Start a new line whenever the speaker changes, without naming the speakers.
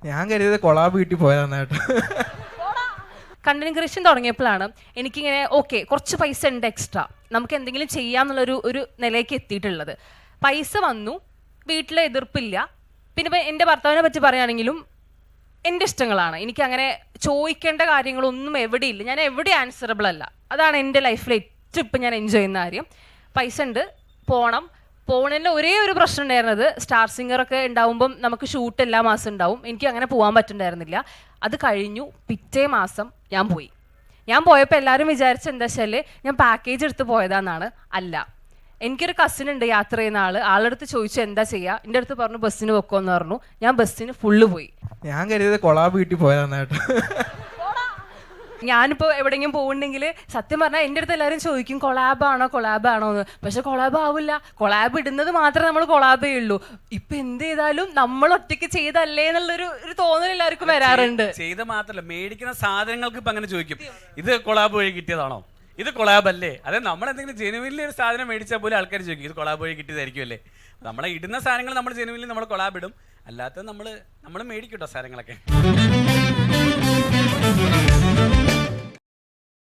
ഞാൻ കരുതിയത് കൊളാബ് വീട്ടിൽ പോയതാണ് കേട്ടോ.
കണ്ടന്റ് ക്രിയേഷൻ തുടങ്ങിയപ്പോഴാണ് എനിക്കിങ്ങനെ ഓക്കെ കുറച്ച് പൈസ ഉണ്ട് എക്സ്ട്രാ, നമുക്ക് എന്തെങ്കിലും ചെയ്യാമെന്നുള്ളൊരു നിലയ്ക്ക് എത്തിയിട്ടുള്ളത്. പൈസ വന്നു, വീട്ടിലെ എതിർപ്പില്ല. പിന്നെ ഇപ്പം എൻ്റെ ഭർത്താവിനെ പറ്റി പറയുകയാണെങ്കിലും എൻ്റെ ഇഷ്ടങ്ങളാണ്, എനിക്കങ്ങനെ ചോദിക്കേണ്ട കാര്യങ്ങളൊന്നും എവിടെയില്ല, ഞാൻ എവിടെ ആൻസറബിൾ അല്ല. അതാണ് എൻ്റെ ലൈഫിൽ ഏറ്റവും ഇപ്പം ഞാൻ എൻജോയ് ചെയ്യുന്ന കാര്യം. പൈസ ഉണ്ട്, പോണതിൻ്റെ ഒരേ ഒരു പ്രശ്നം ഉണ്ടായിരുന്നത് സ്റ്റാർ സിംഗറൊക്കെ ഉണ്ടാവുമ്പം നമുക്ക് ഷൂട്ട് എല്ലാ മാസം ഉണ്ടാവും, എനിക്ക് അങ്ങനെ പോകാൻ പറ്റുന്നുണ്ടായിരുന്നില്ല. അത് കഴിഞ്ഞു പിറ്റേ മാസം ഞാൻ പോയപ്പോൾ എല്ലാവരും വിചാരിച്ച എന്താ വെച്ചാൽ ഞാൻ പാക്കേജ് എടുത്ത് പോയതാന്നാണ്. അല്ല, എനിക്കൊരു കസിൻ ഉണ്ട് യാത്ര ചെയ്യുന്ന ആളുടെ അടുത്ത് ചോദിച്ചു എന്താ ചെയ്യുക, എൻ്റെ അടുത്ത് പറഞ്ഞു ബസ്സിന് വെക്കുമെന്ന് പറഞ്ഞു. ഞാൻ ബസ്സിന് ഫുള്ള് പോയി.
ഞാൻ കരുതിയത് കൊളാബ് വീട്ടിൽ പോയതാണ് കേട്ടോ.
ഞാനിപ്പോൾ എവിടെയെങ്കിലും പോകുന്നുണ്ടെങ്കിൽ സത്യം പറഞ്ഞാൽ എൻ്റെ അടുത്ത് എല്ലാവരും ചോദിക്കും കൊളാബാണോ എന്ന്. പക്ഷെ കൊളാബ് ആവില്ല, കൊളാബ് ഇടുന്നത് മാത്രമേ നമ്മൾ കൊളാബ് ചെയ്യുള്ളൂ. ഇപ്പം എന്ത് ചെയ്താലും നമ്മൾ ഒറ്റയ്ക്ക് ചെയ്തല്ലേ എന്നുള്ളൊരു തോന്നൽ എല്ലാവർക്കും വരാറുണ്ട്.
ചെയ്ത മാത്രമല്ല, മേടിക്കുന്ന സാധനങ്ങൾക്ക് ഇപ്പം അങ്ങനെ ചോദിക്കും, ഇത് കൊളാബ് വഴി കിട്ടിയതാണോ, ഇത് കൊളാബ് അല്ലേ. അതായത് നമ്മൾ എന്തെങ്കിലും ജെനുവിനിൽ ഒരു സാധനം മേടിച്ചാൽ പോലും ആൾക്കാർ ചോദിക്കും ഇത് കൊളാബ് വഴി കിട്ടിയതായിരിക്കും അല്ലേ. നമ്മളെ ഇടുന്ന സാധനങ്ങൾ നമ്മൾ ജെനുവിനിൽ നമ്മൾ കൊളാബ് ഇടും, അല്ലാത്തത് നമ്മൾ മേടിക്കും കേട്ടോ സാധനങ്ങളൊക്കെ.